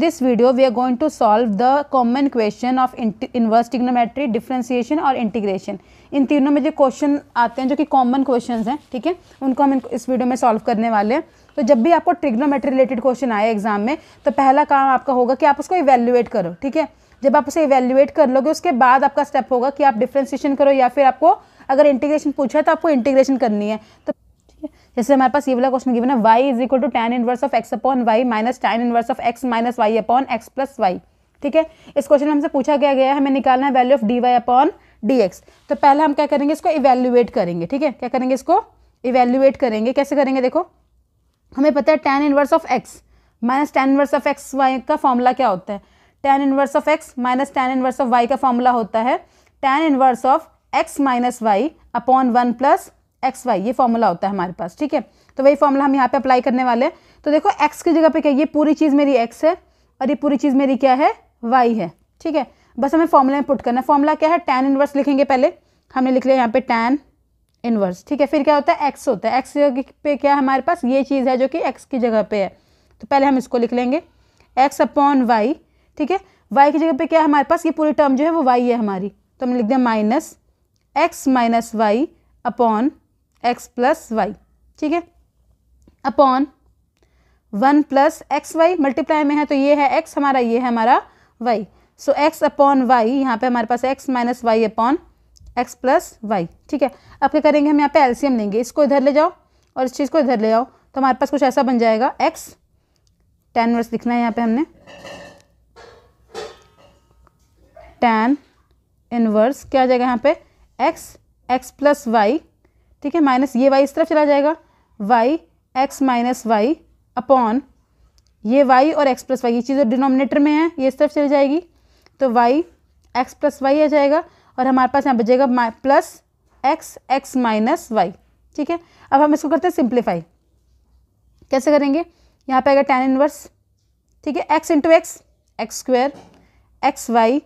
This video we are going to solve the common question of inverse trigonometry, differentiation और integration. इन तीनों में जो क्वेश्चन आते हैं जो कि कॉमन क्वेश्चंस हैं, ठीक है, उनको हम इस वीडियो में सॉल्व करने वाले हैं। तो जब भी आपको ट्रिग्नोमेट्री रिलेटेड क्वेश्चन आए एग्जाम में, तो पहला काम आपका होगा कि आप उसको इवेल्युएट करो, ठीक है। जब आप उसे इवेल्युएट कर लोगे, उसके बाद आपका स्टेप होगा कि आप डिफरेंशिएशन करो, या फिर आपको अगर इंटीग्रेशन पूछा है तो आपको इंटीग्रेशन करनी है। तो जैसे हमारे पास ये वाला क्वेश्चन गिवन है, y is equal to tan inverse of x upon y minus tan inverse of x minus Y upon x plus y, ठीक है। इस क्वेश्चन में हमसे पूछा गया है हमें निकालना है value of dy upon dx। तो पहले हम क्या करेंगे, इसको इवेल्युएट करेंगे, ठीक है। क्या करेंगे, इसको इवेल्युएट करेंगे। कैसे करेंगे, देखो हमें पता है tan inverse of x minus tan inverse of x y का फॉर्मूला क्या होता है। tan inverse of x minus tan inverse of y का फॉर्मूला होता है tan inverse of x minus Y upon 1 plus x Y, ये formula होता है हमारे पास, ठीक है। तो वही फॉर्मूला हम यहाँ पे अप्लाई करने वाले हैं। तो देखो x की जगह पे क्या, ये पूरी चीज़ मेरी x है और ये पूरी चीज़ मेरी क्या है, y है, ठीक है। बस हमें फॉर्मूला में पुट करना है। फॉर्मूला क्या है, tan इनवर्स लिखेंगे पहले, हमने लिख लिया यहाँ पे tan इनवर्स, ठीक है। फिर क्या होता है, x होता है, x पे क्या है हमारे पास, ये चीज़ है जो कि x की जगह पे है। तो पहले हम इसको लिख लेंगे x अपॉन वाई, ठीक है। y की जगह पे क्या है हमारे पास, ये पूरी टर्म जो है वो y है हमारी, तो हमने लिख दिया minus x minus Y upon x plus y, ठीक है, upon 1 plus x y, multiply में है तो ये है x हमारा, ये है हमारा y। So x upon y, यहाँ पे हमारे पास x minus Y upon x plus y, ठीक है। अब क्या करेंगे, हम यहाँ पे एलसीएम लेंगे, इसको इधर ले जाओ और इस चीज़ को इधर ले आओ, तो हमारे पास कुछ ऐसा बन जाएगा x, tan इनवर्स लिखना है यहाँ पे हमने, tan इनवर्स क्या आ जाएगा यहाँ पे, x प्लस वाई, ठीक है, माइनस ये y इस तरफ चला जाएगा, y x minus Y upon ये y और x प्लस वाई, ये चीज़ डिनोमिनेटर में है, ये इस तरफ चली जाएगी, तो y x प्लस वाई आ जाएगा और हमारे पास यहाँ बचेगा प्लस x माइनस वाई, ठीक है। अब हम इसको करते हैं सिंप्लीफाई। कैसे करेंगे, यहाँ पे आएगा tan इनवर्स, ठीक है, x into x square x y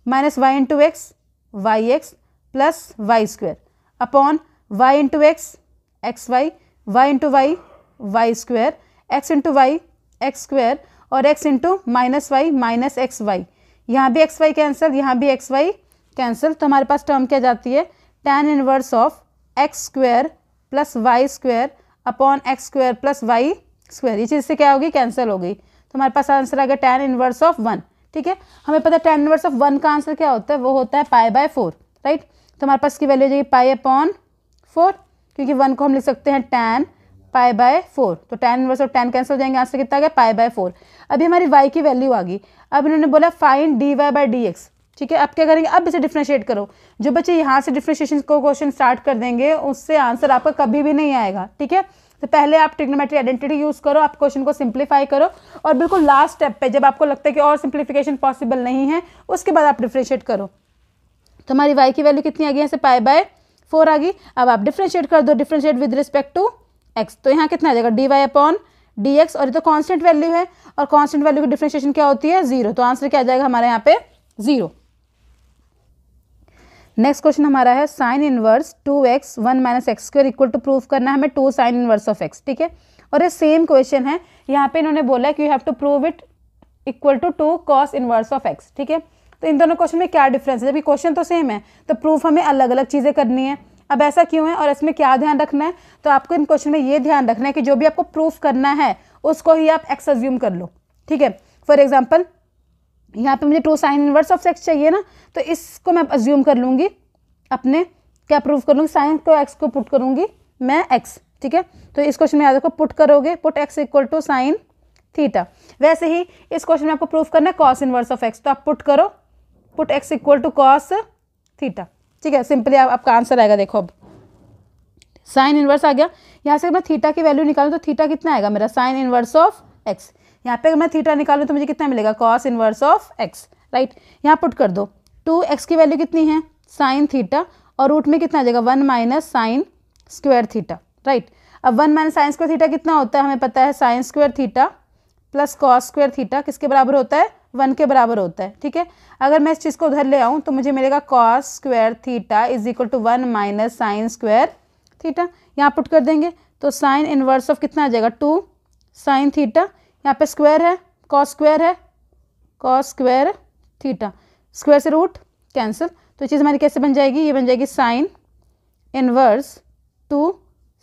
minus y into x y x plus y square upon y into x y, y into y square, x into y x square और x into minus y minus x y. यहाँ भी x Y cancel, यहाँ भी x Y cancel, तो हमारे पास term क्या जाती है, tan inverse of x square plus y square upon x square plus y square, ये चीज़ से क्या होगी, कैंसिल हो गई। तो हमारे पास आंसर आ गया tan इनवर्स ऑफ 1, ठीक है। हमें पता है tan इनवर्स ऑफ 1 का आंसर क्या होता है, वो होता है π/4, राइट। तो हमारे पास की वैल्यू हो जाएगी π/4, क्योंकि 1 को हम लिख सकते हैं tan π/4, तो tan इनवर्स और tan कैंसिल हो जाएंगे, आंसर कितना आ गया π/4। अभी हमारी y की वैल्यू आ गई। अब इन्होंने बोला फाइंड dy/dx, ठीक है। अब क्या करेंगे, अब इसे डिफरेंशिएट करो। जो बच्चे यहाँ से डिफरेंशिएशन को क्वेश्चन स्टार्ट कर देंगे, उससे आंसर आपका कभी भी नहीं आएगा, ठीक है। तो पहले आप ट्रिग्नोमेट्री आइडेंटिटी यूज़ करो, आप क्वेश्चन को सिंप्लीफाई करो, और बिल्कुल लास्ट स्टेप पे जब आपको लगता है कि और सिंप्लीफिकेशन पॉसिबल नहीं है, उसके बाद आप डिफरेंशिएट करो। तो हमारी y की वैल्यू कितनी आ गई, यहाँ से π/4 आ गई। अब आप डिफरेंशिएट कर दो, differentiate with respect to x, तो यहाँ कितना आ जाएगा dy अपॉन dx, और ये तो कांस्टेंट वैल्यू है और कांस्टेंट वैल्यू की डिफरेंशिएशन क्या होती है, 0, तो आंसर क्या आ जाएगा हमारे यहाँ पे 0। नेक्स्ट क्वेश्चन हमारा है sine inverse 2x 1 minus x square equal to prove करना है हमें 2 साइन इनवर्स ऑफ x, ठीक है। और ये सेम क्वेश्चन है, यहाँ पे इन्होंने बोला है कि you have to prove it equal to 2 cos inverse of x, ठीक है। तो इन दोनों क्वेश्चन में क्या डिफरेंस है, जबकि क्वेश्चन तो सेम है, तो प्रूफ हमें अलग अलग चीज़ें करनी है। अब ऐसा क्यों है और इसमें क्या ध्यान रखना है, तो आपको इन क्वेश्चन में ये ध्यान रखना है कि जो भी आपको प्रूफ करना है उसको ही आप x अज्यूम कर लो, ठीक है। फॉर एग्जाम्पल यहाँ पे मुझे 2 साइन इनवर्स ऑफ x चाहिए ना, तो इसको मैं अज्यूम कर लूँगी अपने, क्या प्रूफ कर लूँगी, साइन को x को पुट करूँगी मैं x, ठीक है। तो इस क्वेश्चन में याद रखो पुट करोगे, put x equal to sine theta. वैसे ही इस क्वेश्चन में आपको प्रूफ करना है कॉस इनवर्स ऑफ x, तो आप पुट करो, put x equal to cos theta, ठीक है। सिंपली आपका आंसर आएगा, देखो अब साइन इनवर्स आ गया। यहाँ से मैं थीटा की वैल्यू निकालूँ तो थीटा कितना आएगा मेरा, साइन इनवर्स ऑफ x। यहाँ पे अगर मैं थीटा निकालूँ तो मुझे कितना मिलेगा, cos inverse of x, right. यहाँ पुट कर दो, 2x की वैल्यू कितनी है, साइन थीटा, और रूट में कितना आ जाएगा 1 minus sine square theta, right. अब 1 माइनस साइन स्क्वायर थीटा कितना होता है, हमें पता है sign square theta plus cos square theta किसके बराबर होता है, 1 के बराबर होता है, ठीक है। अगर मैं इस चीज़ को उधर ले आऊँ तो मुझे मिलेगा cos square theta is equal to 1 minus sine square theta. यहाँ पुट कर देंगे तो साइन इनवर्स ऑफ कितना आ जाएगा, 2 साइन थीटा, यहाँ पे स्क्वायर है कॉस स्क्वायर है, कॉस स्क्वायर थीटा, स्क्वायर से रूट कैंसिल, तो चीज़ हमारी कैसे बन जाएगी, ये बन जाएगी sine inverse 2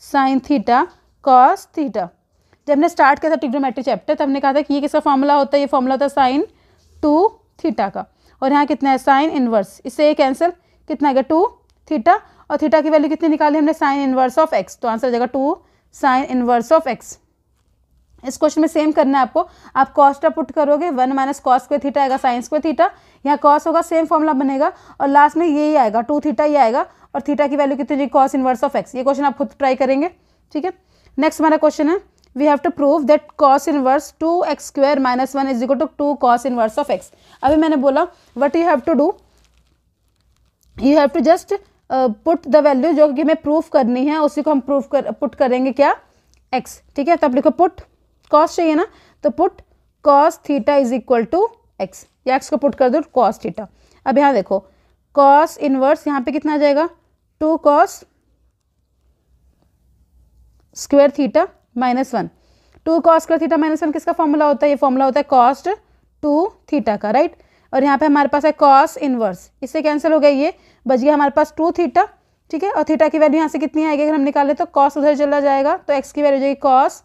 sine theta cos theta. जब हमने स्टार्ट किया था ट्रिग्नोमेट्री चैप्टर तब हमने कहा था कि ये किसका फॉर्मूला होता है, ये फॉर्मूला होता है साइन 2 थीटा का, और यहाँ कितना है साइन इनवर्स, इससे ये कैंसिल, कितना आएगा 2 थीटा, और थीटा की वैल्यू कितनी निकाली हमने, साइन इनवर्स ऑफ एक्स, तो आंसर हो जाएगा 2 साइन इनवर्स ऑफ एक्स। इस क्वेश्चन में सेम करना है आपको, आप कॉस पुट करोगे 1 माइनस कॉस स्क्वायर थीटा आएगा साइन स्क्वायर थीटा, यहाँ कॉस होगा सेम फॉर्मूला बनेगा, और लास्ट में यही आएगा 2 थीटा ही आएगा, और थीटा की वैल्यू कितनी होगी, कॉस इनवर्स ऑफ एक्स। ये क्वेश्चन आप खुद ट्राई करेंगे, ठीक है। नेक्स्ट हमारा क्वेश्चन है, we have to prove that cos inverse 2x square minus 1 is equal to 2 cos inverse of x. अभी मैंने बोला what you have to do, you have to just put the value जो कि हमें proof करनी है उसी को हम पुट करेंगे क्या, x, ठीक है। तो आप लिखो पुट कॉस चाहिए ना, तो put cos theta is equal to x, या एक्स को पुट कर दो कॉस थीटा। अब यहाँ देखो कॉस इनवर्स यहाँ पे कितना आ जाएगा 2 cos square theta minus 1, 2 cos square theta minus 1 किसका फॉर्मूला होता है, ये फॉर्मूला होता है कॉस 2 थीटा का, राइट। और यहाँ पे हमारे पास है कॉस इनवर्स, इससे कैंसिल हो गया, ये बच गया हमारे पास 2 थीटा, ठीक है। और थीटा की वैल्यू यहाँ से कितनी आएगी, अगर हम निकाले तो कॉस उधर चला जाएगा, तो एक्स की वैल्यू हो जाएगी cos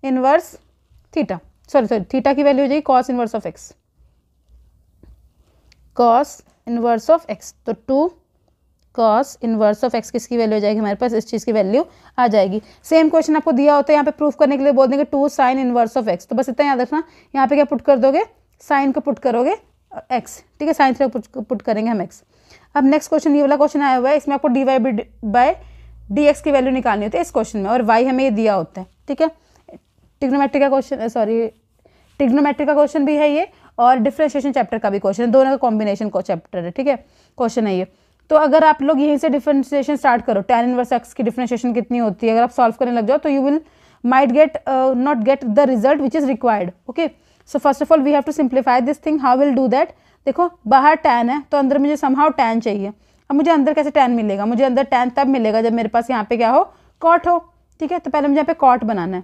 inverse theta, sorry theta की वैल्यू हो जाएगी cos inverse of x, cos inverse of x, तो 2 कॉस इनवर्स ऑफ एक्स किसकी वैल्यू हो जाएगी हमारे पास, इस चीज़ की वैल्यू आ जाएगी। सेम क्वेश्चन आपको दिया होता है, यहाँ पे प्रूफ करने के लिए बोल देंगे 2 साइन इनवर्स ऑफ एक्स, तो बस इतना याद रखना, यहाँ पे क्या पुट कर दोगे, साइन को पुट करोगे एक्स, ठीक है, साइन थीटा पुट करेंगे हम एक्स। अब नेक्स्ट क्वेश्चन, ये वाला क्वेश्चन आया हुआ है, इसमें आपको d y by d x की वैल्यू निकालनी होती है इस क्वेश्चन में, और वाई हमें ये दिया होता है, ठीक है। ट्रिग्नोमेट्री का क्वेश्चन, सॉरी ट्रिग्नोमेट्री का क्वेश्चन भी है ये, और डिफरेंशिएशन चैप्टर का भी क्वेश्चन है, दोनों का कॉम्बिनेशन को चैप्टर है, ठीक है, क्वेश्चन है ये। तो अगर आप लोग यहीं से डिफरेंशिएशन स्टार्ट करो, tan इनवर्स एक्स की डिफरेंशिएशन कितनी होती है, अगर आप सॉल्व करने लग जाओ तो you will might get not get the result which is required, okay. So first of all we have to simplify this thing, how will do that, देखो बाहर tan है तो अंदर मुझे समहाउ tan चाहिए, अब मुझे अंदर कैसे tan मिलेगा, मुझे अंदर tan तब मिलेगा जब मेरे पास यहाँ पे क्या हो, cot हो, ठीक है। तो पहले मुझे यहाँ पे cot बनाना है,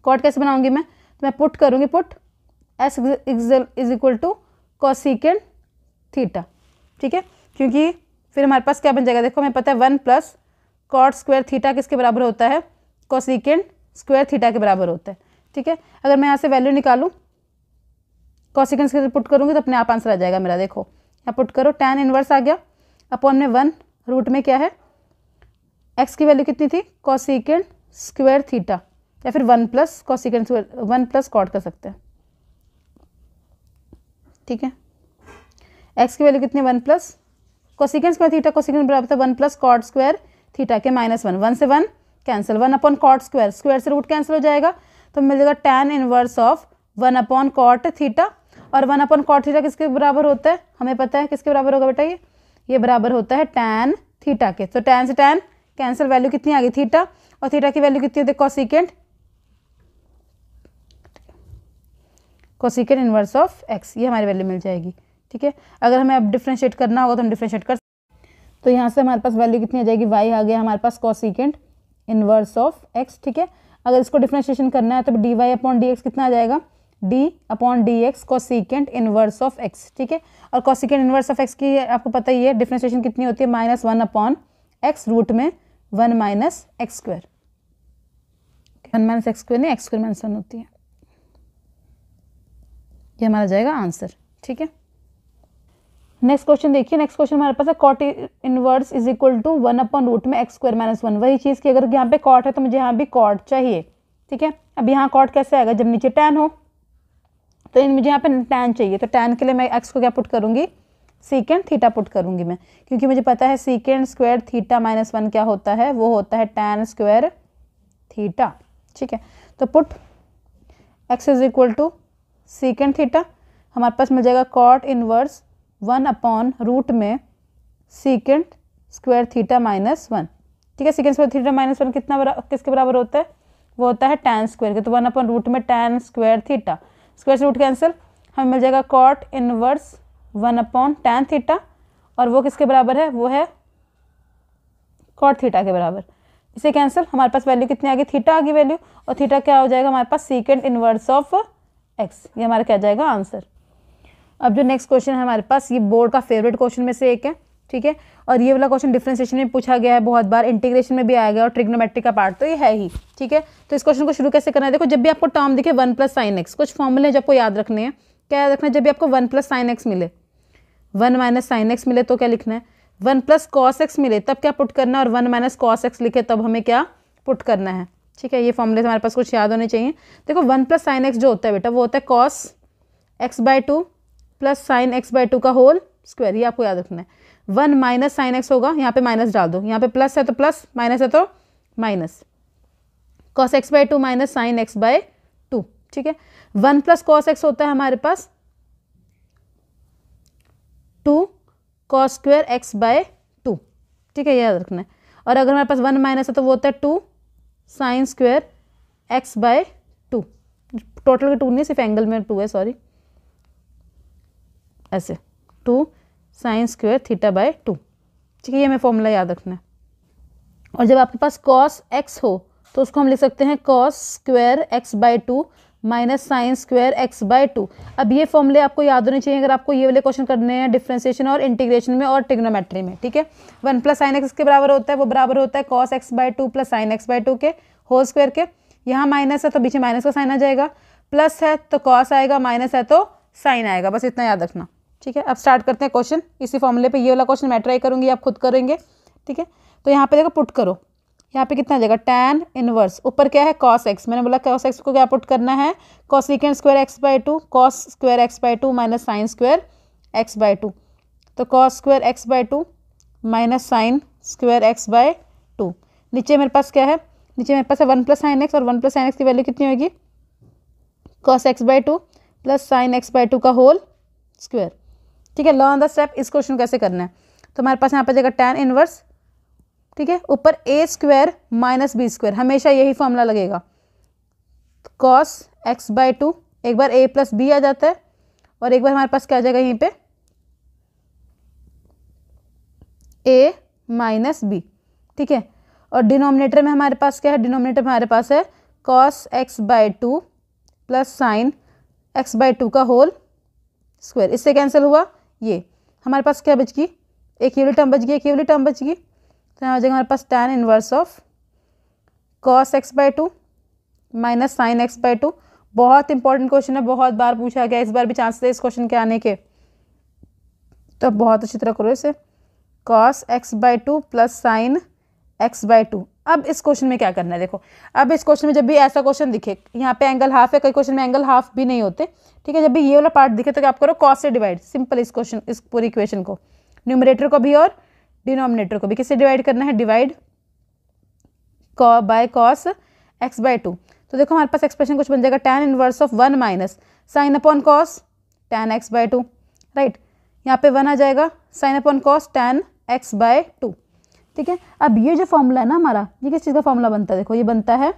cot कैसे बनाऊंगी मैं, तो मैं पुट करूँगी, put s is equal to cosecant theta, ठीक है, क्योंकि फिर हमारे पास क्या बन जाएगा, देखो हमें पता है 1 प्लस कॉट स्क्वायर थीटा किसके बराबर होता है, कोसिकेंट स्क्वायर थीटा के बराबर होता है, ठीक है। अगर मैं यहाँ से वैल्यू निकालूँ, कोसिकेंट के पुट करूँगी तो अपने आप आंसर आ जाएगा मेरा, देखो यहाँ पुट करो, tan इनवर्स आ गया अपॉन में 1 रूट में क्या है, x की वैल्यू कितनी थी, कोसिकेंट स्क्वायर थीटा, या फिर 1 plus cosecant square 1 plus cot कर सकते हैं, ठीक है। x की वैल्यू कितनी, 1 plus cosecant square theta, cosecant बराबर था 1 प्लस कॉट स्क्वायर थीटा के माइनस 1, 1 से 1 cancel, 1 upon cot square, square से रूट कैंसिल हो जाएगा, तो मिल जाएगा tan inverse of 1 upon cot theta, और 1 अपॉन कॉट थीटा किसके बराबर होता है, हमें पता है किसके बराबर होगा बेटा, ये बराबर होता है tan थीटा के, तो tan से tan कैंसिल, वैल्यू कितनी आ गई थीटा, और थीटा की वैल्यू कितनी होती है, कोसिकेंट इनवर्स ऑफ एक्स, ये हमारी वैल्यू मिल जाएगी, ठीक है। अगर हमें अब डिफ्रेंशिएट करना होगा तो हम डिफ्रेंशिएट कर, तो यहाँ से हमारे पास वैल्यू कितनी आ जाएगी, y आ गया हमारे पास कोसिकेंट इनवर्स ऑफ x, ठीक है। अगर इसको डिफ्रेंशिएशन करना है तो d y upon d x कितना आ जाएगा, d upon d x cosecant inverse of x, ठीक है। और कोसिकेंट इनवर्स ऑफ x की आपको पता ही है डिफ्रेंशिएशन कितनी होती है, -1 अपॉन x रूट में 1 minus x square, 1 minus x square नहीं, एक्स स्क्वायर माइनस 1 होती है, ये हमारा जाएगा आंसर, ठीक है। नेक्स्ट क्वेश्चन देखिए, नेक्स्ट क्वेश्चन हमारे पास है cot inverse is equal to 1 upon root में एक्स स्क्वायर माइनस 1, वही चीज़ की अगर यहाँ पे कॉट है तो मुझे यहाँ भी कॉट चाहिए, ठीक है। अब यहाँ कॉट कैसे आएगा, जब नीचे tan हो, तो मुझे यहाँ पे tan चाहिए, तो tan के लिए मैं x को क्या पुट करूँगी, सीकेंट थीटा पुट करूँगी मैं, क्योंकि मुझे पता है सीकेंट स्क्वायर थीटा माइनस 1 क्या होता है, वो होता है tan स्क्वायर थीटा, ठीक है। तो put x is equal to secant theta, हमारे पास मिल जाएगा कॉट इनवर्स 1 अपॉन रूट में सीकेंट स्क्वायर थीटा माइनस 1, ठीक है। सीकेंट स्क्वायर थीटा माइनस 1 किसके बराबर होता है, वो होता है tan स्क्वायर के, तो 1 अपॉन रूट में tan स्क्वायर थीटा, स्क्वायर से रूट कैंसिल, हमें मिल जाएगा cot inverse 1 upon tan theta, और वो किसके बराबर है, वो है कॉट थीटा के बराबर, इसे कैंसिल, हमारे पास वैल्यू कितनी आ गई, थीटा आ गई वैल्यू, और थीटा क्या हो जाएगा हमारे पास, सीकेंट इनवर्स ऑफ एक्स, ये हमारा क्या जाएगा आंसर। अब जो नेक्स्ट क्वेश्चन है हमारे पास, ये बोर्ड का फेवरेट क्वेश्चन में से एक है, ठीक है। और ये वाला क्वेश्चन डिफरेंशिएशन में पूछा गया है बहुत बार, इंटीग्रेशन में भी आया गया और ट्रिग्नोमेट्री का पार्ट तो ये है ही, ठीक है। तो इस क्वेश्चन को शुरू कैसे करना है, देखो जब भी आपको टर्म दिखे 1 + sin x, कुछ फॉर्मूले जो आपको याद रखने हैं। क्या याद रखना है, जब भी आपको 1 + sin x मिले, 1 - sin x मिले तो क्या लिखना है, 1 + cos x मिले तब क्या पुट करना है, और 1 - cos x लिखे तब हमें क्या पुट करना है, ठीक है। ये फॉर्मूले हमारे पास कुछ याद होने चाहिए। देखो 1 + sin x जो होता है बेटा वो होता है cos x/2 + sin x/2 का होल स्क्वायर, ये आपको याद रखना है। 1 - sin x होगा, यहाँ पे माइनस डाल दो, यहाँ पे प्लस है तो प्लस, माइनस है तो minus, cos x/2 - sin x/2, ठीक है। 1 + cos x होता है हमारे पास 2 cos square x/2, ठीक है, ये याद रखना है। और अगर हमारे पास 1 माइनस है तो वो होता है 2 sin square x/2, टोटल के 2 नहीं, सिर्फ एंगल में 2 है, सॉरी, ऐसे 2 sin square θ/2, ठीक है, ये हमें फॉर्मूला याद रखना है। और जब आपके पास cos x हो तो उसको हम लिख सकते हैं cos square x/2 - sin square x/2। अब ये फॉर्मूले आपको याद होने चाहिए अगर आपको ये वाले क्वेश्चन करने हैं डिफरेंशिएशन और इंटीग्रेशन में और ट्रिग्नोमेट्री में, ठीक है। 1 + sin x के बराबर होता है, वो बराबर होता है cos x/2 + sin x/2 के होल स्क्वायर के। यहाँ माइनस है तो पीछे माइनस का साइन आ जाएगा, प्लस है तो cos आएगा, माइनस है तो साइन आएगा, बस इतना याद रखना, ठीक है। अब स्टार्ट करते हैं क्वेश्चन इसी फॉर्मूले पे। ये वाला क्वेश्चन मैं ट्राई करूंगी, आप खुद करेंगे, ठीक है। तो यहाँ पे देखो पुट करो, यहाँ पे कितना आ जाएगा, tan इनवर्स, ऊपर क्या है cos x, मैंने बोला cos x को क्या पुट करना है, cosecant square x/2 cos square x/2 - sin square x/2, तो cos square x/2 - sin square x/2। नीचे मेरे पास क्या है, नीचे मेरे पास है 1 + sin x, और 1 + sin x की वैल्यू कितनी होगी, cos x/2 + sin x/2 का होल स्क्वायर, ठीक है। लर्न द स्टेप, इस क्वेश्चन कैसे करना है, तो हमारे पास यहाँ पे जाएगा tan इनवर्स, ठीक है, ऊपर a² - b², हमेशा यही फॉर्मूला लगेगा, cos x/2, एक बार a + b आ जाता है और एक बार हमारे पास क्या आ जाएगा यहीं पे a - b, ठीक है। और डिनोमिनेटर में हमारे पास क्या है, डिनोमिनेटर में हमारे पास है cos x/2 + sin x/2 का होल स्क्वायर, इससे कैंसिल हुआ, ये हमारे पास क्या बच गई, एक ये वाली टर्म बच गई, एक ये वाली टर्म बच गई, तो यहाँ आ जाएगा हमारे पास tan inverse of cos x/2 - sin x/2। बहुत इंपॉर्टेंट क्वेश्चन है, बहुत बार पूछा गया, इस बार भी चांस है इस क्वेश्चन के आने के, तो बहुत अच्छी तरह करो इसे, cos x/2 + sin x/2। अब इस क्वेश्चन में क्या करना है, देखो अब इस क्वेश्चन में जब भी ऐसा क्वेश्चन दिखे, यहाँ पे एंगल हाफ है, कई क्वेश्चन में एंगल हाफ भी नहीं होते, ठीक है। जब भी ये वाला पार्ट दिखे तो क्या आप करो, cos से डिवाइड, सिंपल इस क्वेश्चन, इस पूरी इक्वेशन को, न्यूमरेटर को भी और डिनोमिनेटर को भी किससे डिवाइड करना है, डिवाइड बाय cos x/2। तो देखो हमारे पास एक्सप्रेशन कुछ बन जाएगा, tan inverse of 1 - sin upon cos tan x/2, right, यहाँ पे 1 आ जाएगा, sin upon cos tan x/2, ठीक है। अब ये जो फॉर्मूला है ना हमारा, ये किस चीज़ का फॉर्मूला बनता है, देखो ये बनता है,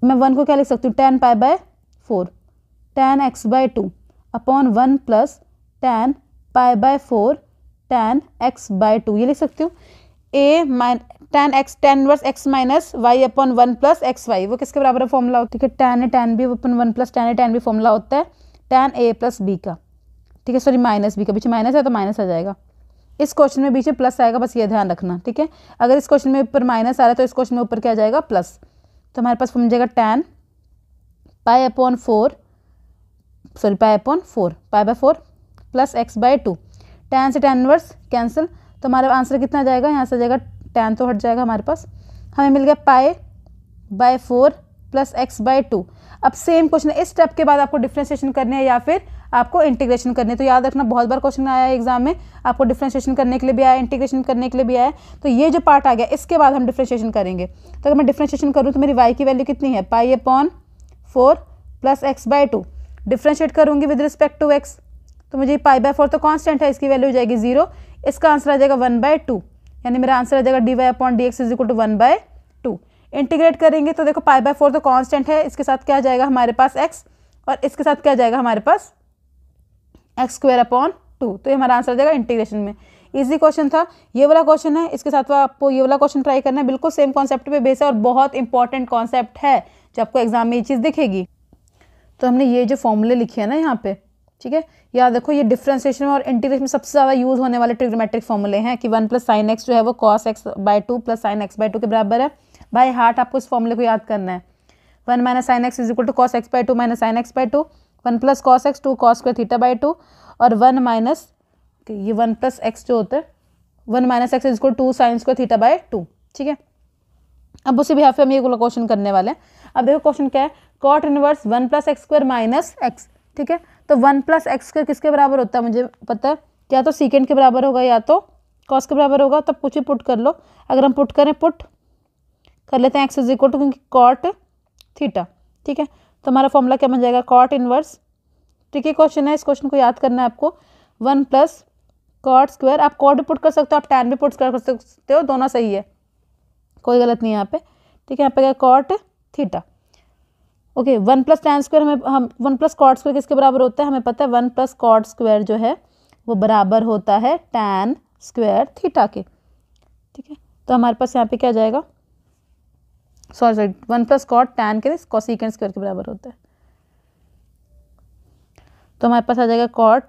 मैं 1 को क्या लिख सकती हूँ, tan π/4 tan x/2 upon 1 + tan π/4 tan x/2, ये लिख सकती हूँ। tan inverse x - y upon 1 + xy, वो किसके बराबर फॉर्मूला होता है, ठीक है, tan b अपन 1 + tan b फॉर्मूला होता है tan a + b का, ठीक है, सॉरी -b का, पीछे माइनस है तो माइनस आ जाएगा, इस क्वेश्चन में पीछे प्लस आएगा, बस ये ध्यान रखना, ठीक है। अगर इस क्वेश्चन में ऊपर माइनस आ रहा है तो इस क्वेश्चन में ऊपर क्या आ जाएगा, प्लस, तो हमारे पास बन जाएगा tan π/4 + x/2, tan से tan इनवर्स कैंसिल, तो हमारा आंसर कितना आ जाएगा, यहाँ से आ जाएगा tan तो हट जाएगा हमारे पास, हमें मिल गया π/4 + x/2। अब सेम क्वेश्चन है, इस स्टेप के बाद आपको डिफरेंशिएशन करने हैं या फिर आपको इंटीग्रेशन करने, तो याद रखना बहुत बार क्वेश्चन आया है एग्जाम में, आपको डिफरेंशिएशन करने के लिए भी आया, इंटीग्रेशन करने के लिए भी आया, तो ये जो पार्ट आ गया इसके बाद हम डिफरेंशिएशन करेंगे। तो अगर मैं डिफरेंशिएशन करूँ तो मेरी y की वैल्यू कितनी है, π/4 + x/2, डिफरेंशिएट करूँगी विद रिस्पेक्ट टू x, तो मुझे π/4 तो कांस्टेंट है, इसकी वैल्यू हो जाएगी 0, इसका आंसर आ जाएगा 1/2, यानी मेरा आंसर आ जाएगा dy/dx = 1/2। इंटीग्रेट करेंगे तो देखो π/4 तो कांस्टेंट है, इसके साथ क्या आ जाएगा हमारे पास x, और इसके साथ क्या आ जाएगा हमारे पास x² / 2, तो ये हमारा आंसर आ जाएगा इंटीग्रेशन में। इजी क्वेश्चन था, ये वाला क्वेश्चन है, इसके साथ आपको ये वाला क्वेश्चन ट्राई करना है, बिल्कुल सेम कॉन्सेप्ट पे बेस है और बहुत इंपॉर्टेंट कॉन्सेप्ट है, जो आपको एग्जाम में ये चीज़ दिखेगी। तो हमने ये जो फॉर्मूले लिखे हैं ना यहाँ पे, ठीक है, याद रखो ये डिफरेंशिएशन और इंटीग्रेशन में सबसे ज़्यादा यूज़ होने वाले ट्रिग्नोमेट्रिक फॉर्मूले हैं कि 1 + sin x जो है वो cos x/2 + sin x/2 के बराबर है। बाय हार्ट आपको इस फॉर्मूले को याद करना है। 1 - sin x = cos x/2 - sin x/2, 1 + cos x 2 cos square θ/2 और 1 - ये 1 + x जो होता है 1 - x = 2 sin square θ/2, ठीक है। अब उसी बिहाफ पे हम ये क्वेश्चन करने वाले हैं। अब देखो क्वेश्चन क्या है, cot इनवर्स 1 + x² - x, ठीक है। तो 1 + x² किसके बराबर होता है मुझे पता है, या तो सीकेंड के बराबर होगा या तो कॉस के बराबर होगा। तब कुछ भी पुट कर लो। अगर हम पुट करें, पुट कर लेते हैं x = क्योंकि cot थीटा, ठीक है। तो हमारा फॉर्मूला क्या बन जाएगा, cot इनवर्स, ठीक है। क्वेश्चन है, इस क्वेश्चन को याद करना है आपको। 1 + cot², आप cot भी पुट कर सकते हो, आप tan भी पुट कर सकते हो, दोनों सही है, कोई गलत नहीं है यहाँ पे, ठीक है। यहाँ पे क्या cot थीटा, ओके। 1 + tan² हम 1 + cot² किसके बराबर होता है, हमें पता है 1 + cot² जो है वो बराबर होता है tan² थीटा के, ठीक है। तो हमारे पास यहाँ पे क्या जाएगा, सॉरी 1 + cot tan के कोसेकेंट स्क्वायर के बराबर होता है। तो हमारे पास आ जाएगा cot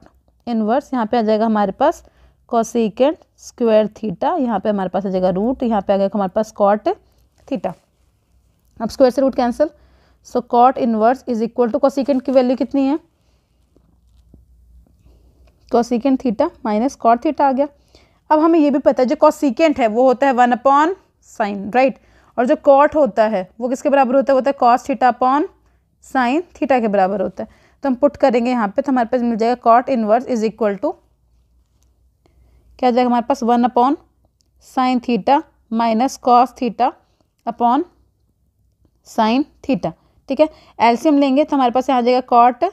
इनवर्स, यहाँ पे आ जाएगा हमारे पास कोसेकेंट स्क्वायर थीटा, यहाँ पे हमारे पास आ जाएगा रूट, यहाँ पे आ जाएगा हमारे पास cot थीटा। अब स्क्वायर से root cancel, so cot inverse = cosecant की वैल्यू कितनी है, cosecant theta minus cot theta आ गया। अब हमें ये भी पता है जो कोसेकेंट है वो होता है 1/sin, राइट, और जो cot होता है वो किसके बराबर होता है, वो होता है cos θ/sin थीटा के बराबर होता है। तो हम पुट करेंगे यहाँ पे, तो हमारे पास मिल जाएगा cot इनवर्स = क्या आ जाएगा हमारे पास 1/sin theta minus cos θ/sin theta, ठीक है। एलसीएम लेंगे तो हमारे पास यहाँ आ जाएगा cot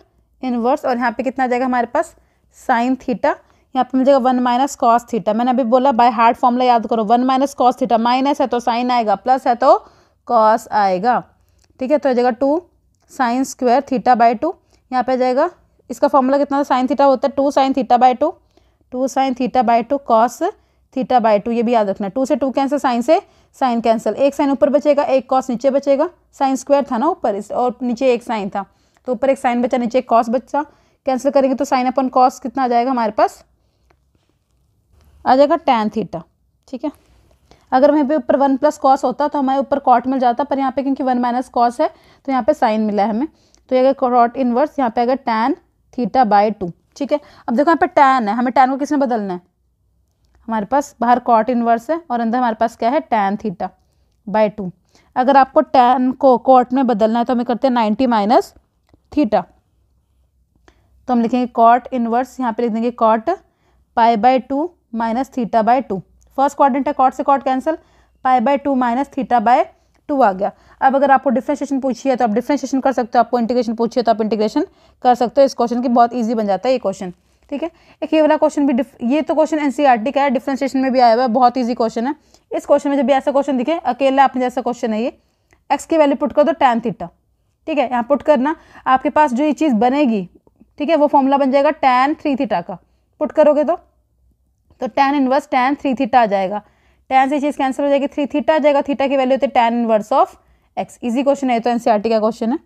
इनवर्स और यहाँ पे कितना आ जाएगा हमारे पास sin थीटा, यहाँ पे मिल जाएगा 1 - cos थीटा। मैंने अभी बोला बाय हार्ट फॉर्मूला याद करो, 1 - cos थीटा, माइनस है तो sin आएगा, प्लस है तो cos आएगा, ठीक है। तो आ जाएगा 2 sin square θ/2, यहाँ पे आ जाएगा इसका फॉर्मूला कितना था, sin थीटा होता है 2 sin θ/2, 2 sin θ/2 cos θ/2, ये भी याद रखना। 2 से 2 कैंसिल, साइन से साइन कैंसिल, एक साइन ऊपर बचेगा, एक कॉस नीचे बचेगा, साइन स्क्वायर था ना ऊपर इस और नीचे एक साइन था, तो ऊपर एक साइन बचा, नीचे एक कॉस बचा, कैंसिल करेंगे तो साइन अपन कॉस कितना आ जाएगा हमारे पास, आ जाएगा tan थीटा, ठीक है। अगर वहीं पे ऊपर 1 + cos होता तो हमारे ऊपर cot मिल जाता, पर यहाँ पे क्योंकि 1 - cos है तो यहाँ पे साइन मिला है हमें, तो ये cot इनवर्स यहाँ पे आएगा tan θ/2, ठीक है। अब देखो यहाँ पे tan है, हमें tan को किसमें बदलना है, हमारे पास बाहर cot इनवर्स है और अंदर हमारे पास क्या है tan θ/2। अगर आपको tan को cot में बदलना है तो हमें करते हैं 90 - थीटा, तो हम लिखेंगे cot इनवर्स, यहाँ पे लिख देंगे cot π/2 - θ/2। फर्स्ट क्वाड्रेंट है, cot से cot कैंसिल, π/2 - θ/2 आ गया। अब अगर आपको डिफरेंशिएशन पूछिए तो आप डिफरेंशिएशन कर सकते हो, आपको इंटीग्रेशन पूछिए तो आप इंटीग्रेशन कर सकते हो। इस क्वेश्चन की बहुत ईजी बन जाता है ये क्वेश्चन, ठीक है। एक ये वाला क्वेश्चन भी ये तो क्वेश्चन एनसीईआरटी का है, डिफरेंशिएशन में भी आया हुआ है, बहुत ईजी क्वेश्चन है। इस क्वेश्चन में जब भी ऐसा क्वेश्चन दिखे, अकेला आपने जैसा क्वेश्चन है ये, एक्स की वैल्यू पुट कर दो tan थीटा, ठीक है। यहाँ पुट करना, आपके पास जो ये चीज़ बनेगी, ठीक है, वो फॉर्मूला बन जाएगा tan 3 थीटा का, पुट करोगे तो tan इनवर्स tan 3 थीटा आ जाएगा, tan से चीज़ कैंसिल हो जाएगी, 3 थीटा आ जाएगा, थीटा की वैल्यू होती है tan inverse of x। Easy question है, तो एनसीईआरटी का क्वेश्चन है।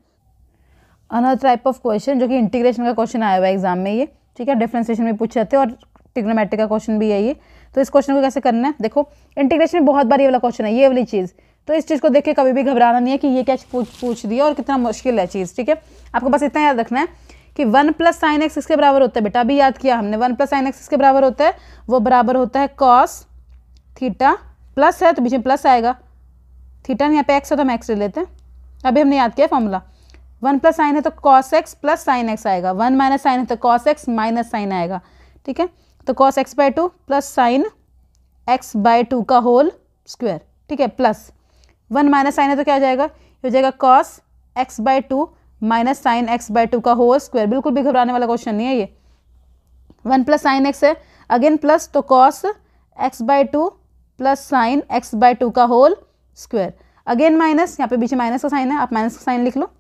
अनदर टाइप ऑफ क्वेश्चन जो कि इंटीग्रेशन का क्वेश्चन आया हुआ है एग्जाम में ये, ठीक है, डिफरेंशिएशन में पूछे जाते हैं और ट्रिग्नोमेट्री का क्वेश्चन भी है ये। तो इस क्वेश्चन को कैसे करना है, देखो इंटीग्रेशन में बहुत बार ये वाला क्वेश्चन है, ये वाली चीज़, तो इस चीज़ को देख के कभी भी घबराना नहीं है कि ये क्या पूछ दिया और कितना मुश्किल है चीज़, ठीक है। आपको बस इतना याद रखना है कि 1 + sin x किसके बराबर होता है, बेटा अभी याद किया हमने, 1 + sin x किसके बराबर होता है, वो बराबर होता है cos थीटा, प्लस है तो बीच में प्लस आएगा, थीटा यहाँ पे x है तो हम x ले लेते हैं, अभी हमने याद किया फॉर्मूला। 1 + sin है तो cos x + sin x आएगा, 1 - sin है तो cos x - sin आएगा, ठीक है। तो cos x/2 + sin x/2 का होल स्क्वायर, ठीक है, प्लस 1 - sin है तो क्या आ जाएगा, ये हो जाएगा cos x/2 - sin x/2 का होल स्क्वायर। बिल्कुल भी घबराने वाला क्वेश्चन नहीं है ये। 1 + sin x है, अगेन प्लस, तो cos x/2 + sin x/2 का होल स्क्वायर, अगेन माइनस, यहाँ पे बीच में माइनस का साइन है, आप माइनस का साइन लिख लो,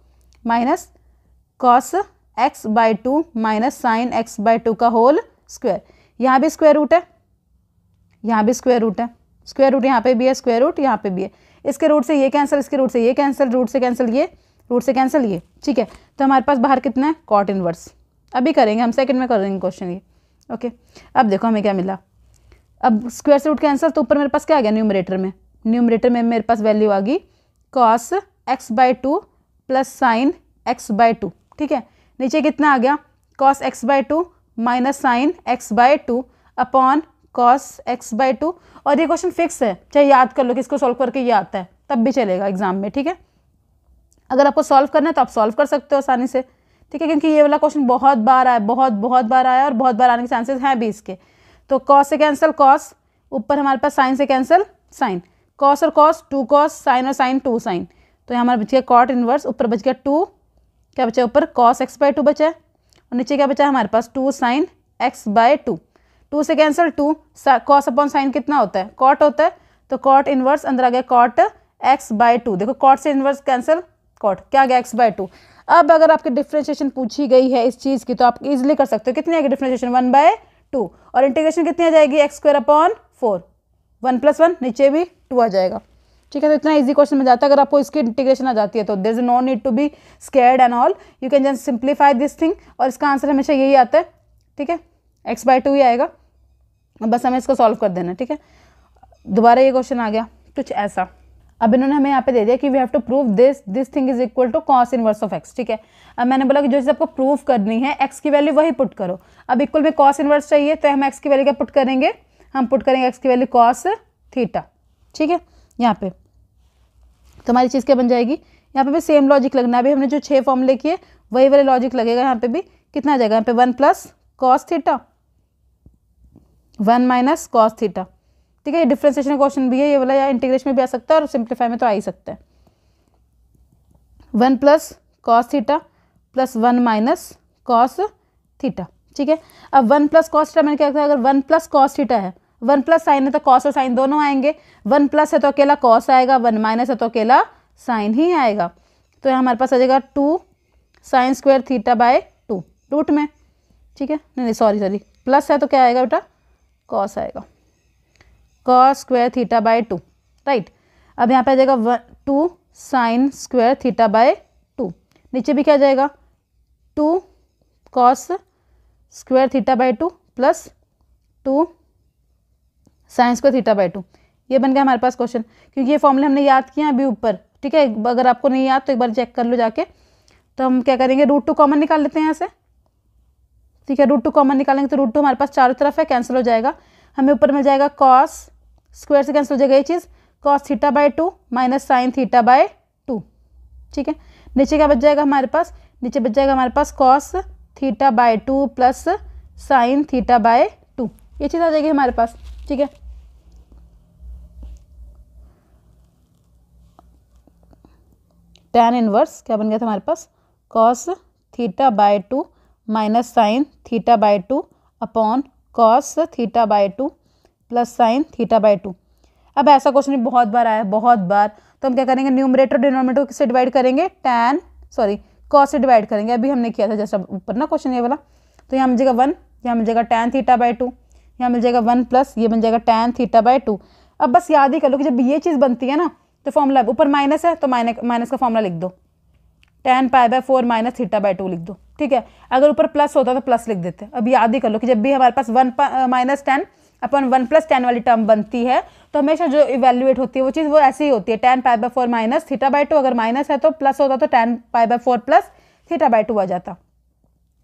minus cos x/2 - sin x/2 का होल स्क्वायर। यहाँ भी स्क्वायर रूट है, यहाँ भी स्क्वायर रूट है, स्क्वायर रूट यहाँ पे भी है, स्क्वायर रूट यहाँ पे भी है, इसके रूट से ये कैंसिल, इसके रूट से ये कैंसिल, रूट से कैंसिल ये, रूट से कैंसिल ये, ठीक है। तो हमारे पास बाहर कितना है, कॉट इनवर्स। अभी करेंगे हम, सेकंड में करेंगे क्वेश्चन ये, ओके। अब देखो हमें क्या मिला, अब स्क्वायर से रूट कैंसिल, तो ऊपर मेरे पास क्या आ गया न्यूमरेटर में मेरे पास वैल्यू आ गई cos x/2 plus sign x/2, ठीक है। नीचे कितना आ गया, cos x/2 minus sine x/2 upon cos x/2। और ये क्वेश्चन फिक्स है, चाहे याद कर लो कि इसको सॉल्व करके ये आता है तब भी चलेगा एग्जाम में, ठीक है। अगर आपको सॉल्व करना है तो आप सॉल्व कर सकते हो आसानी से, ठीक है, क्योंकि ये वाला क्वेश्चन बहुत बार आया, बहुत बार आया और बहुत बार आने के चांसेस हैं भी इसके। तो कॉस से कैंसिल कॉस, ऊपर हमारे पास साइन से कैंसिल साइन, कॉस और कॉस 2 कॉस, साइन और साइन 2 साइन। तो यहाँ हमारा बच गया कॉट इनवर्स, ऊपर बच गया 2, क्या बचा ऊपर कॉस x/2 बचा है, और नीचे क्या बचा है हमारे पास 2 साइन x/2। 2 से कैंसिल 2, कॉस अपॉन साइन कितना होता है, कॉट होता है, तो कॉट इनवर्स अंदर आ गया कॉट x/2। देखो कॉट से इनवर्स कैंसिल कॉट, क्या आ गया x/2। अब अगर आपकी डिफ्रेंशिएशन पूछी गई है इस चीज़ की तो आप इजीली कर सकते हो, कितनी आएगी डिफ्रेंशिएशन 1/2, और इंटीग्रेशन कितनी आ जाएगी x²/4, 1 + 1 नीचे भी 2 आ जाएगा, ठीक है। तो इतना इजी क्वेश्चन में जाता है, अगर आपको इसकी इंटीग्रेशन आ जाती है तो there is no need to be scared and all, you can just simplify this thing, और इसका आंसर हमेशा यही आता है, ठीक है, x/2 ही आएगा। बस हमें इसको सॉल्व कर देना, ठीक है। दोबारा ये क्वेश्चन आ गया कुछ ऐसा, अब इन्होंने हमें यहाँ पे दे दिया कि we have to prove this thing is equal to cos inverse of x, ठीक है। अब मैंने बोला कि जो चीज़ आपको प्रूव करनी है x की वैल्यू वही पुट करो। अब इक्वल में कॉस इनवर्स चाहिए तो हम x की वैल्यू क्या पुट करेंगे, हम पुट करेंगे x की वैल्यू कॉस थीटा, ठीक है। यहाँ पे तो हमारी चीज़ क्या बन जाएगी, यहाँ पे भी सेम लॉजिक लगना है। अभी हमने जो 6 फॉर्मूले किए वही वाले लॉजिक लगेगा यहाँ पे भी। कितना आ जाएगा यहाँ पे 1 + cos थीटा 1 - cos थीटा, ठीक है। ये डिफ्रेंसिएशन क्वेश्चन भी है ये वाला, या इंटीग्रेशन में भी आ सकता है और सिंप्लीफाई में तो आ ही सकता है। 1 + cos theta plus 1 - cos theta, ठीक है। अब 1 + cos थीटा मैंने क्या किया, अगर 1 + cos थीटा है, 1 + साइन है तो cos और साइन दोनों आएंगे, 1 + है तो अकेला cos आएगा, 1 - है तो अकेला साइन ही आएगा। तो यहाँ हमारे पास आ जाएगा 2 sin² θ/2 रूट में, ठीक है। नहीं सॉरी प्लस है तो क्या आएगा बेटा, cos आएगा, cos² θ/2, राइट। अब यहाँ पे आ जाएगा 2 sin² θ/2, नीचे भी क्या जाएगा 2 cos² θ/2 प्लस 2 sin² θ/2। ये बन गया हमारे पास क्वेश्चन, क्योंकि ये फॉर्मूले हमने याद किया अभी ऊपर, ठीक है। अगर आपको नहीं याद तो एक बार चेक कर लो जाके। तो हम क्या करेंगे, √2 कॉमन निकाल लेते हैं यहाँ से, ठीक है। √2 कॉमन निकालेंगे तो √2 हमारे पास चारों तरफ है, कैंसिल हो जाएगा। हमें ऊपर मिल जाएगा cos स्क्वायर से कैंसिल हो जाएगा ये चीज़, cos θ/2 माइनस sin θ/2, ठीक है। नीचे क्या बच जाएगा हमारे पास, नीचे बच जाएगा हमारे पास cos θ/2 प्लस sin θ/2, ये चीज़ आ जाएगी हमारे पास, ठीक है। tan इनवर्स क्या बन गया था हमारे पास, cos θ/2 minus sin θ/2 upon cos θ/2 plus sin θ/2। अब ऐसा क्वेश्चन भी बहुत बार आया है, बहुत बार। तो हम क्या करेंगे, न्यूमरेटर डिनोमिनेटर किससे डिवाइड करेंगे, cos से डिवाइड करेंगे। अभी हमने किया था जैसा ऊपर ना क्वेश्चन ये वाला। तो यहाँ मिल जाएगा 1, यहाँ मिल जाएगा tan θ/2, यहाँ मिल जाएगा 1 प्लस ये बन जाएगा tan θ/2। अब बस याद ही कर लो कि जब ये चीज़ बनती है ना तो फॉर्मूला ऊपर माइनस है तो माइनस का फॉर्मूला लिख दो, tan π/4 माइनस θ/2 लिख दो, ठीक है। अगर ऊपर प्लस होता तो प्लस लिख देते। अब याद ही कर लो कि जब भी हमारे पास 1 - 10 अपन 1 + 10 वाली टर्म बनती है तो हमेशा जो इवेल्युएट होती है वो चीज़ वो ऐसी ही होती है, tan π/4 माइनस θ/2। अगर माइनस है तो प्लस होता तो tan π/4 प्लस θ/2 आ जाता।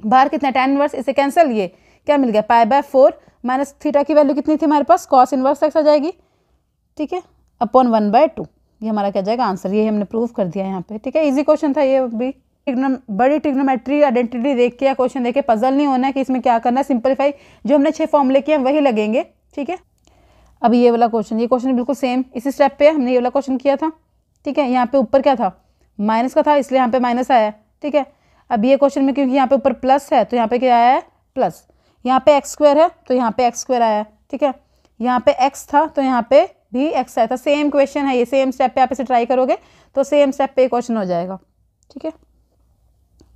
बाहर कितना tan इनवर्स, इसे कैंसिल, ये क्या मिल गया π/4 माइनस थीटा की वैल्यू कितनी थी हमारे पास, cos इनवर्स x आ जाएगी, ठीक है, अपॉन 1/2। ये हमारा क्या जाएगा आंसर, ये हमने प्रूव कर दिया यहाँ पे, ठीक है। इजी क्वेश्चन था ये भी। बड़ी ट्रिग्नोमेट्री आइडेंटिटी देख के या क्वेश्चन देख के पजल नहीं होना है कि इसमें क्या करना है, सिंपलीफाई जो हमने 6 फॉर्मूले किए हैं वही लगेंगे, ठीक है। अब ये वाला क्वेश्चन, ये क्वेश्चन बिल्कुल सेम इसी स्टेप पे हमने ये वाला क्वेश्चन किया था, ठीक है। यहाँ पे ऊपर क्या था, माइनस का था इसलिए यहाँ पे माइनस आया, ठीक है। अब ये क्वेश्चन में क्योंकि यहाँ पे ऊपर प्लस है तो यहाँ पे क्या आया है प्लस, यहाँ पे x² है तो यहाँ पे x² आया, ठीक है। यहाँ पे x था तो यहाँ पे भी x आया था। सेम क्वेश्चन है ये, सेम स्टेप पे आप इसे ट्राई करोगे तो सेम स्टेप पे क्वेश्चन हो जाएगा, ठीक है।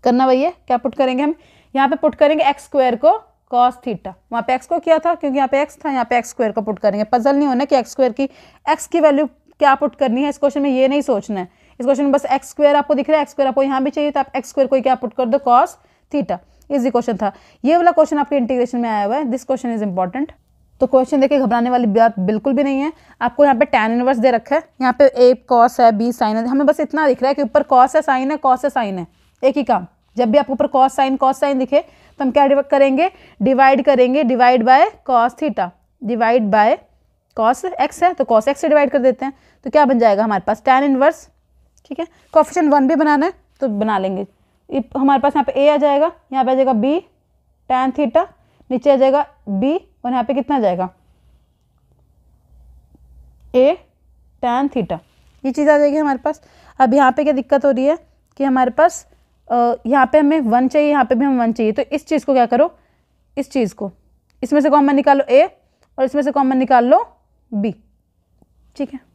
करना वही है, क्या पुट करेंगे हम, यहाँ पे पुट करेंगे x² को cos थीटा, वहाँ पे x को किया था क्योंकि यहाँ पे x था, यहाँ पे x² को पुट करेंगे। पजल नहीं होना कि x² की x की वैल्यू क्या पुट करनी है, इस क्वेश्चन में ये नहीं सोचना है, इस क्वेश्चन में बस एक्स स्क्वायर आपको दिख रहा है, एक्स स्क्वायर आपको यहाँ भी चाहिए तो आप एक्स स्क्वायर को क्या पुट कर दो, कॉस थीटा। इजी क्वेश्चन था। ये वाला क्वेश्चन आपके इंटीग्रेशन में आया हुआ है, दिस क्वेश्चन इज इंपॉर्टेंट। तो क्वेश्चन देखिए घबराने वाली बात बिल्कुल भी नहीं है। आपको यहाँ पे tan इनवर्स दे रखा है, यहाँ पे a cos है, b sin है, हमें बस इतना दिख रहा है कि ऊपर cos है साइन है, cos है साइन है, एक ही काम। जब भी आपको ऊपर cos साइन दिखे तो हम क्या करेंगे, डिवाइड करेंगे, divide by cos theta, divide by cos x है तो cos x से डिवाइड कर देते हैं, तो क्या बन जाएगा हमारे पास tan इनवर्स। ठीक है, कोएफिशिएंट 1 भी बनाना है तो बना लेंगे। हमारे पास यहाँ पे a आ जाएगा, यहाँ पे आ जाएगा b tan थीटा, नीचे आ जाएगा b और यहाँ पे कितना आ जाएगा a tan थीटा, ये चीज़ आ जाएगी हमारे पास। अब यहाँ पे क्या दिक्कत हो रही है कि हमारे पास यहाँ पे हमें 1 चाहिए, यहाँ पे भी हमें 1 चाहिए, तो इस चीज़ को क्या करो, इस चीज़ को इसमें से कॉमन निकालो a और इसमें से कॉमन निकाल लो b। ठीक है।